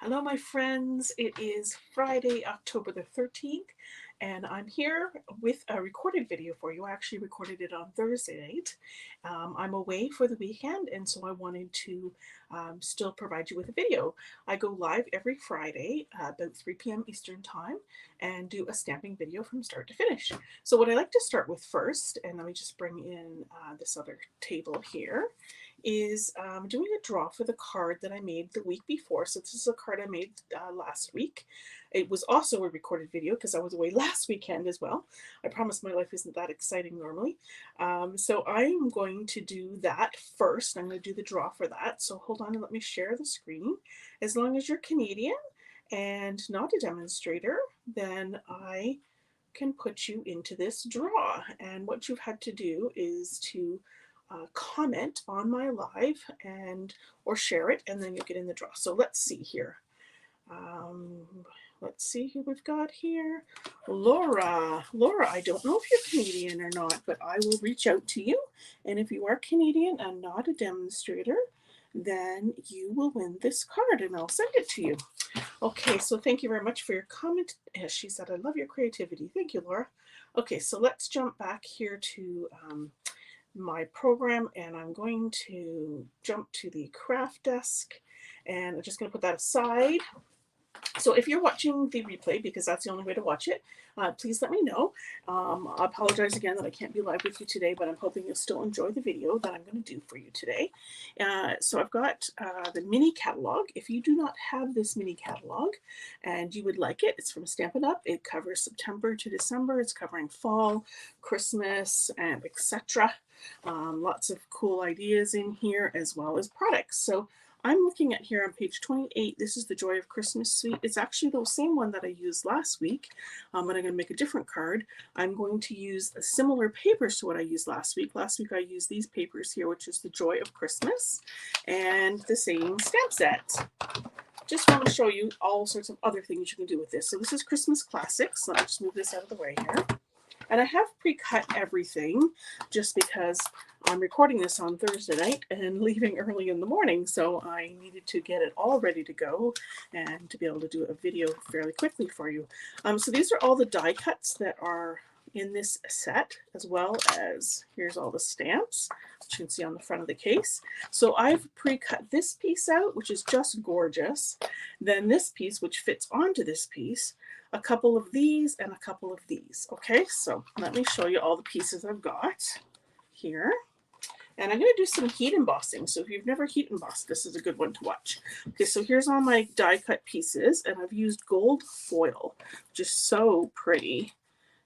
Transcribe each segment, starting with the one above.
Hello, my friends. It is Friday, October the 13th, and I'm here with a recorded video for you. I actually recorded it on Thursday night. I'm away for the weekend, and so I wanted to still provide you with a video. I go live every Friday about 3 p.m. Eastern Time and do a stamping video from start to finish. So what I like to start with first, and let me just bring in this other table here, is doing a draw for the card that I made the week before. So this is a card I made last week. It was also a recorded video because I was away last weekend as well. I promise my life isn't that exciting normally. So I'm going to do that first. I'm going to do the draw for that. So hold on and let me share the screen. As long as you're Canadian and not a demonstrator, then I can put you into this draw. And what you've had to do is to comment on my live and or share it, and then you'll get in the draw. So let's see here. Um, let's see who we've got here. Laura, I don't know if you're Canadian or not, but I will reach out to you. And if you are Canadian and not a demonstrator, then you will win this card and I'll send it to you. Okay, so thank you very much for your comment. As she said, I love your creativity. Thank you, Laura. Okay, so let's jump back here to my program, and I'm going to jump to the craft desk, and I'm just going to put that aside. So if you're watching the replay, because that's the only way to watch it, please let me know. I apologize again that I can't be live with you today, but I'm hoping you'll still enjoy the video that I'm going to do for you today. So I've got the mini catalog. If you do not have this mini catalog and you would like it, it's from Stampin' Up. It covers September to December. It's covering fall, Christmas, and etc. Lots of cool ideas in here as well as products. So I'm looking at here on page 28. This is the Joy of Christmas suite. It's actually the same one that I used last week, but I'm going to make a different card. I'm going to use similar papers to what I used last week. Last week I used these papers here, which is the Joy of Christmas, and the same stamp set. Just want to show you all sorts of other things you can do with this. So this is Christmas Classics. Let me just move this out of the way here. And I have pre-cut everything just because I'm recording this on Thursday night and leaving early in the morning. So I needed to get it all ready to go and to be able to do a video fairly quickly for you. So these are all the die cuts that are in this set, as well as here's all the stamps, which you can see on the front of the case. So I've pre-cut this piece out, which is just gorgeous. Then this piece, which fits onto this piece, a couple of these, and a couple of these. Okay, so let me show you all the pieces I've got here. And I'm going to do some heat embossing. So if you've never heat embossed, this is a good one to watch. Okay, so here's all my die cut pieces, and I've used gold foil, which is so pretty.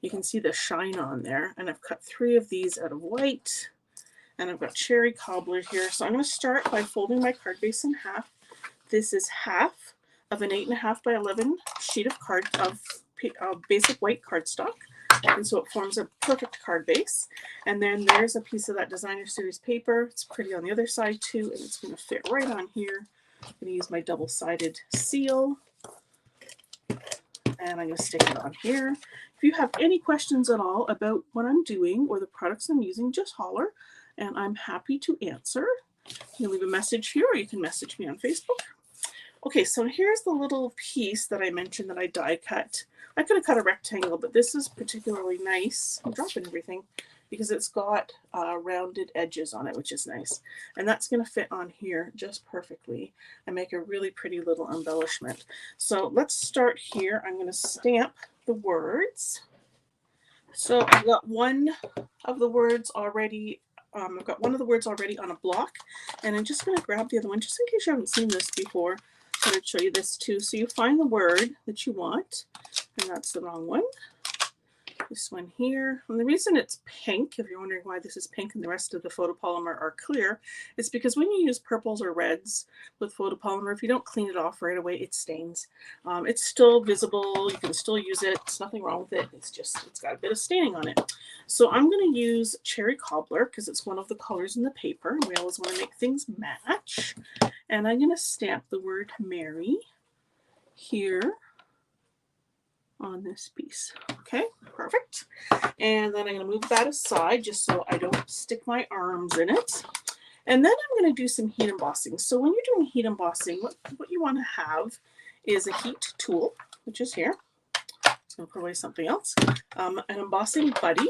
You can see the shine on there. And I've cut 3 of these out of white. And I've got cherry cobbler here. So I'm going to start by folding my card base in half. This is half of an 8.5 by 11 sheet of basic white cardstock. And so it forms a perfect card base. And then there's a piece of that designer series paper. It's pretty on the other side too, and it's going to fit right on here. I'm going to use my double-sided seal, and I'm going to stick it on here. If you have any questions at all about what I'm doing or the products I'm using, just holler, and I'm happy to answer. You can leave a message here, or you can message me on Facebook. Okay, so here's the little piece that I mentioned that I die cut. I could have cut a rectangle, but this is particularly nice. I'm dropping everything because it's got rounded edges on it, which is nice. And that's going to fit on here just perfectly and make a really pretty little embellishment. So let's start here. I'm going to stamp the words. So I've got one of the words already. I've got one of the words already on a block, and I'm just going to grab the other one just in case you haven't seen this before. I'm going to show you this too. So you find the word that you want, and that's the wrong one. This one here. And the reason it's pink, if you're wondering why this is pink and the rest of the photopolymer are clear, is because when you use purples or reds with photopolymer, if you don't clean it off right away, it stains. It's still visible. You can still use it. There's nothing wrong with it. It's just, it's got a bit of staining on it. So I'm going to use cherry cobbler because it's one of the colors in the paper. We always want to make things match. And I'm going to stamp the word Mary here on this piece. Okay, perfect. And then I'm going to move that aside just so I don't stick my arms in it. And then I'm going to do some heat embossing. So when you're doing heat embossing, what you want to have is a heat tool, which is here. I'm going to put away something else. An embossing buddy,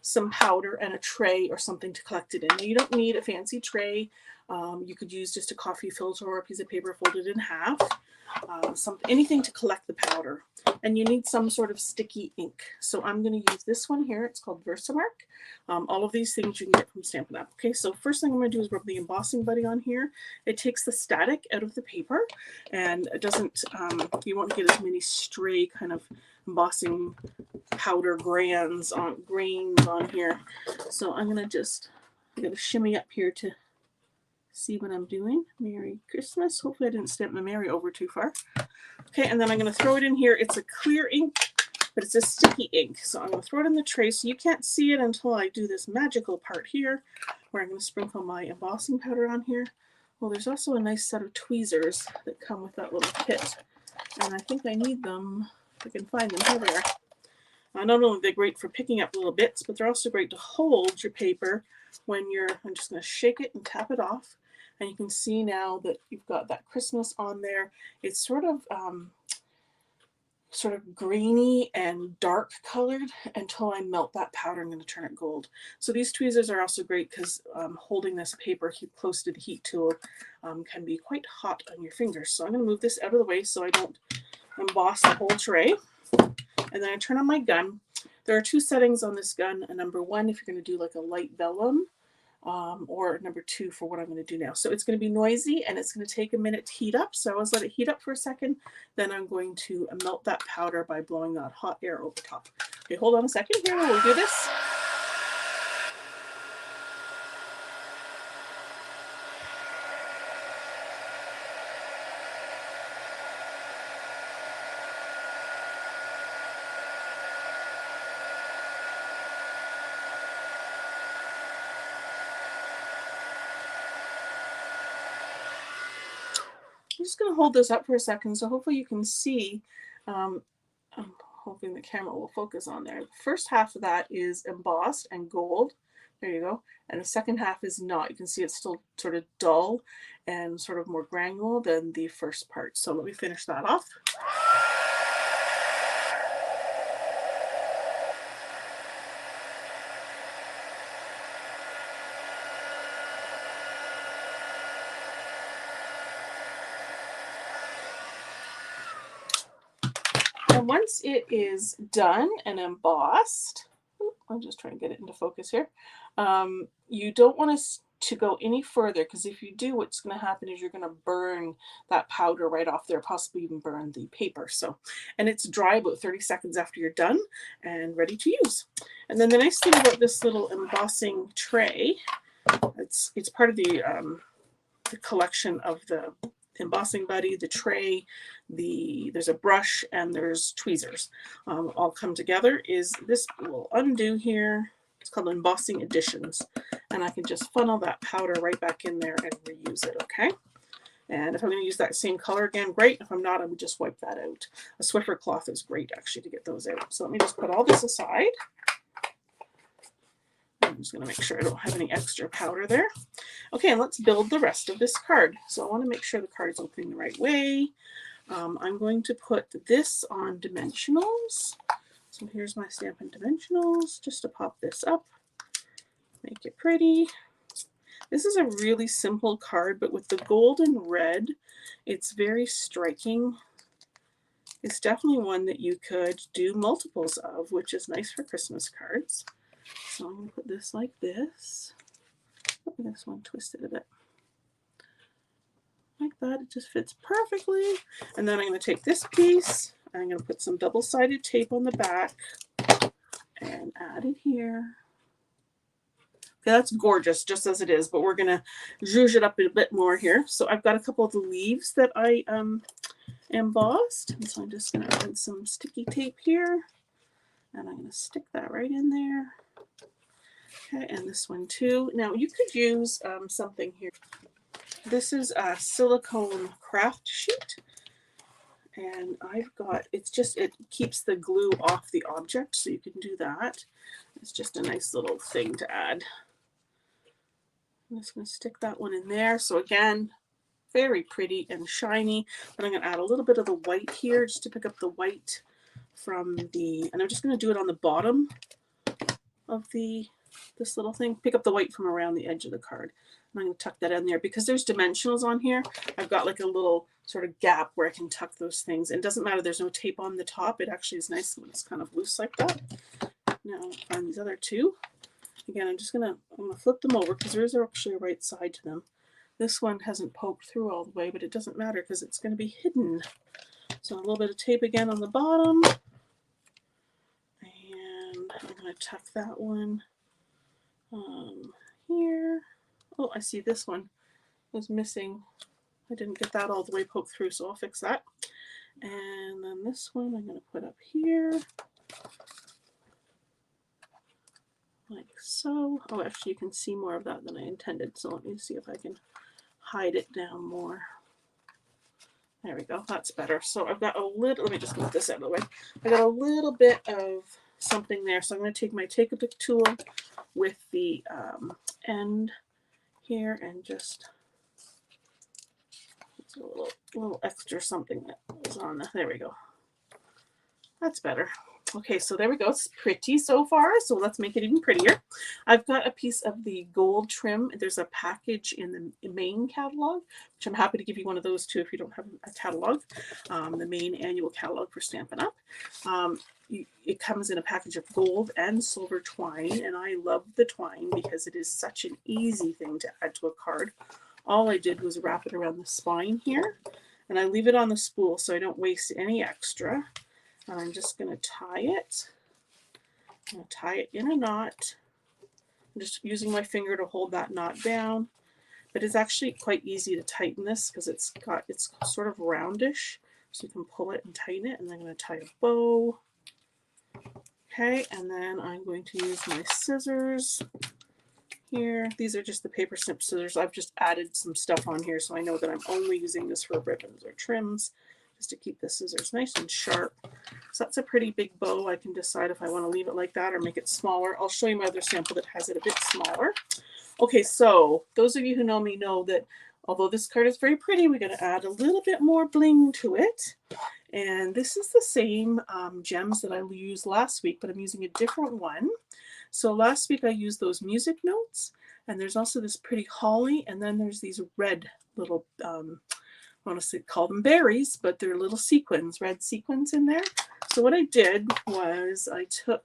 some powder, and a tray or something to collect it in. Now, you don't need a fancy tray. You could use just a coffee filter or a piece of paper folded in half. Anything to collect the powder. And you need some sort of sticky ink. So I'm going to use this one here. It's called Versamark. All of these things you can get from Stampin' Up. Okay, so first thing I'm going to do is rub the embossing buddy on here. It takes the static out of the paper, and it doesn't, you won't get as many stray kind of embossing powder grains on here. So I'm going to shimmy up here to see what I'm doing. Merry Christmas. Hopefully I didn't stamp the Merry over too far. Okay, and then I'm going to throw it in here. It's a clear ink, but it's a sticky ink. So I'm going to throw it in the tray so you can't see it until I do this magical part here, where I'm going to sprinkle my embossing powder on here. Well, there's also a nice set of tweezers that come with that little kit, and I think I need them if I can find them. Here they are. Not only are they great for picking up little bits, but they're also great to hold your paper when I'm just going to shake it and tap it off. And you can see now that you've got that Christmas on there. It's sort of greeny and dark colored until I melt that powder. I'm going to turn it gold. So these tweezers are also great because holding this paper close to the heat tool can be quite hot on your fingers. So I'm going to move this out of the way so I don't emboss the whole tray. And then I turn on my gun. There are two settings on this gun. Number one, if you're going to do like a light vellum, or number two for what I'm going to do now. So it's going to be noisy and it's going to take a minute to heat up. So I always let it heat up for a second. Then I'm going to melt that powder by blowing that hot air over top. Okay, hold on a second here. We'll do this. I'm just going to hold this up for a second, so hopefully you can see. I'm hoping the camera will focus on there. The first half of that is embossed and gold. There you go. And the second half is not. You can see it's still sort of dull and sort of more granular than the first part. So let me finish that off. And once it is done and embossed, I'm just trying to get it into focus here. You don't want to go any further, because if you do, what's going to happen is you're going to burn that powder right off there, possibly even burn the paper. So, and it's dry about 30 seconds after you're done and ready to use. And then the nice thing about this little embossing tray, it's part of the collection of the embossing buddy, the tray, there's a brush, and there's tweezers. All come together is this little undo here. It's called Embossing Additions. And I can just funnel that powder right back in there and reuse it, okay? And if I'm going to use that same color again, great. If I'm not, I would just wipe that out. A Swiffer cloth is great, actually, to get those out. So let me just put all this aside. I'm just going to make sure I don't have any extra powder there. Okay, and let's build the rest of this card. So I want to make sure the card is opening the right way. I'm going to put this on dimensionals. So here's my Stampin' Dimensionals, just to pop this up, make it pretty. This is a really simple card, but with the gold and red, it's very striking. It's definitely one that you could do multiples of, which is nice for Christmas cards. So I'm going to put this like this. Oh, this one twisted a bit. Like that, it just fits perfectly. And then I'm going to take this piece, and I'm going to put some double-sided tape on the back and add it here. Okay, that's gorgeous just as it is, but we're going to zhuzh it up a bit more here. So I've got a couple of the leaves that I embossed, and so I'm just going to add some sticky tape here, and I'm going to stick that right in there. Okay, and this one too. Now you could use something here. This is a silicone craft sheet, and I've got, it keeps the glue off the object, so you can do that. It's just a nice little thing to add. I'm just going to stick that one in there. So again, very pretty and shiny. But I'm going to add a little bit of the white here just to pick up the white from the, and I'm just going to do it on the bottom of this little thing. Pick up the white from around the edge of the card. And I'm going to tuck that in there because there's dimensionals on here. I've got like a little sort of gap where I can tuck those things. And it doesn't matter, there's no tape on the top. It actually is nice when it's kind of loose like that. Now I'll find these other two. Again, I'm gonna flip them over because there is actually a right side to them. This one hasn't poked through all the way, but it doesn't matter because it's going to be hidden. So a little bit of tape again on the bottom. And I'm going to tuck that one here. Oh, I see this one was missing. I didn't get that all the way poked through, so I'll fix that. And then this one I'm going to put up here. Like so. Oh, actually you can see more of that than I intended, so let me see if I can hide it down more. There we go, that's better. So I've got a little, let me just move this out of the way. I got a little bit of something there, so I'm going to take my Take-A-Pic tool with the end here and just a little extra something that was on there we go. That's better. Okay, so there we go. It's pretty so far, so let's make it even prettier. I've got a piece of the gold trim. There's a package in the main catalog, which I'm happy to give you one of those too if you don't have a catalog, the main annual catalog for Stampin' Up. It comes in a package of gold and silver twine, and I love the twine because it is such an easy thing to add to a card. All I did was wrap it around the spine here, and I leave it on the spool so I don't waste any extra. And I'm just going to tie it. I'm going to tie it in a knot. I'm just using my finger to hold that knot down. But it's actually quite easy to tighten this because it's sort of roundish. So you can pull it and tighten it. And I'm going to tie a bow. Okay, and then I'm going to use my scissors here. These are just the paper snip scissors. I've just added some stuff on here so I know that I'm only using this for ribbons or trims, just to keep the scissors nice and sharp. So that's a pretty big bow. I can decide if I want to leave it like that or make it smaller. I'll show you my other sample that has it a bit smaller. Okay, so those of you who know me know that although this card is very pretty, we're going to add a little bit more bling to it. And this is the same gems that I used last week, but I'm using a different one. So last week I used those music notes, and there's also this pretty holly, and then there's these red little I want to call them berries, but they're little sequins, red sequins in there. So what I did was I took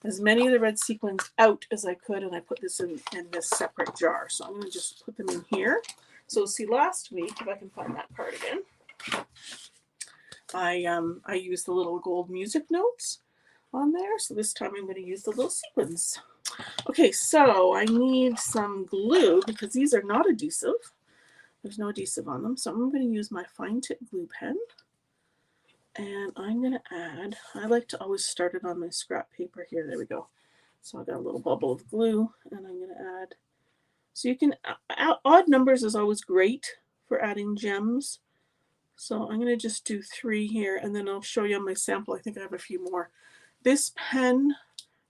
as many of the red sequins out as I could, and I put this in this separate jar. So I'm going to just put them in here. So see, last week, if I can find that part again, I used the little gold music notes on there. So this time I'm going to use the little sequins. Okay, so I need some glue because these are not adhesive. There's no adhesive on them, so I'm going to use my fine tip glue pen, and I'm going to add, I like to always start it on my scrap paper here. There we go. So I got a little bubble of glue, and I'm going to add, so you can, odd numbers is always great for adding gems. So I'm going to just do 3 here, and then I'll show you on my sample. I think I have a few more. This pen,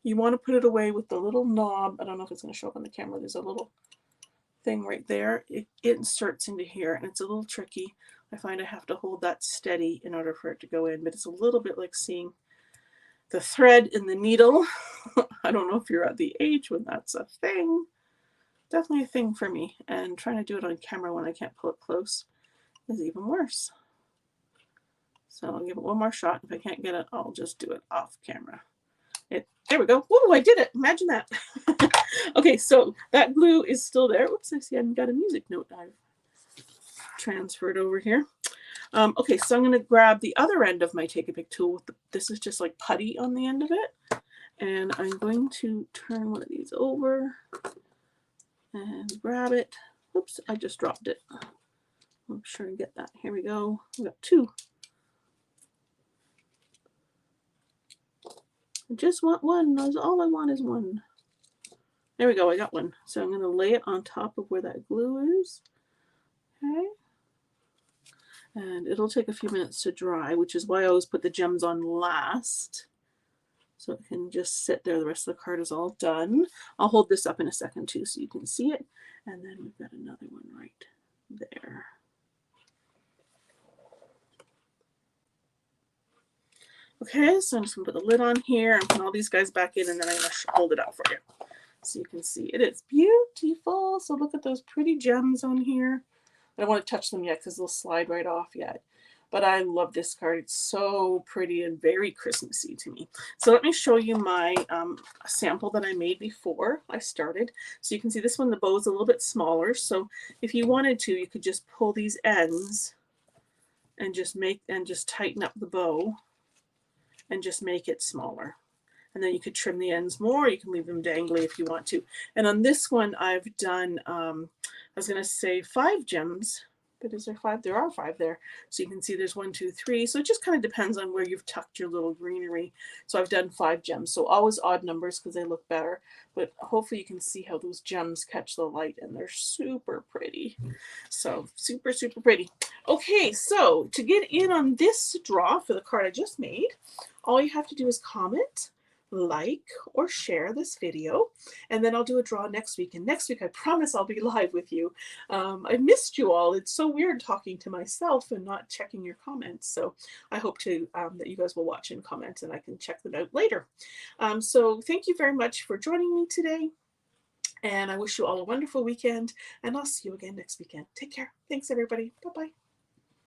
you want to put it away with the little knob. I don't know if it's going to show up on the camera. There's a little thing right there. It inserts into here, and it's a little tricky. I find I have to hold that steady in order for it to go in, but it's a little bit like seeing the thread in the needle. I don't know if you're at the age when that's a thing. Definitely a thing for me, and trying to do it on camera when I can't pull it close is even worse. So I'll give it one more shot. If I can't get it, I'll just do it off camera. There we go. Whoa, I did it. Imagine that. Okay, so that glue is still there. Oops, I see I've got a music note I've transferred over here. Okay, so I'm going to grab the other end of my Take-A-Pic tool. With this is just like putty on the end of it. And I'm going to turn one of these over and grab it. Oops, I just dropped it. I'm sure to get that. Here we go. We got 2. I just want one. That's all I want is one. There we go. I got one. So I'm going to lay it on top of where that glue is. Okay. And it'll take a few minutes to dry, which is why I always put the gems on last. So it can just sit there. The rest of the card is all done. I'll hold this up in a second too so you can see it. And then we've got another one right there. Okay, so I'm just gonna put the lid on here and put all these guys back in, and then I'm gonna hold it out for you so you can see it is beautiful. So look at those pretty gems on here. I don't want to touch them yet because they'll slide right off yet. But I love this card. It's so pretty and very Christmassy to me. So let me show you my sample that I made before I started. So you can see this one, the bow is a little bit smaller. So if you wanted to, you could just pull these ends and just tighten up the bow and just make it smaller. And then you could trim the ends more. You can leave them dangly if you want to. And on this one, I've done, I was going to say 5 gems, but is there 5? There are 5 there. So you can see there's 1, 2, 3. So it just kind of depends on where you've tucked your little greenery. So I've done 5 gems. So always odd numbers because they look better. But hopefully you can see how those gems catch the light, and they're super pretty. So super, super pretty. Okay, so to get in on this draw for the card I just made, all you have to do is comment, like, or share this video, and then I'll do a draw next week. And next week I promise I'll be live with you. I missed you all. It's so weird talking to myself and not checking your comments, so I hope to that you guys will watch and comment and I can check them out later. So thank you very much for joining me today, and I wish you all a wonderful weekend, and I'll see you again next weekend. Take care. Thanks everybody. Bye bye.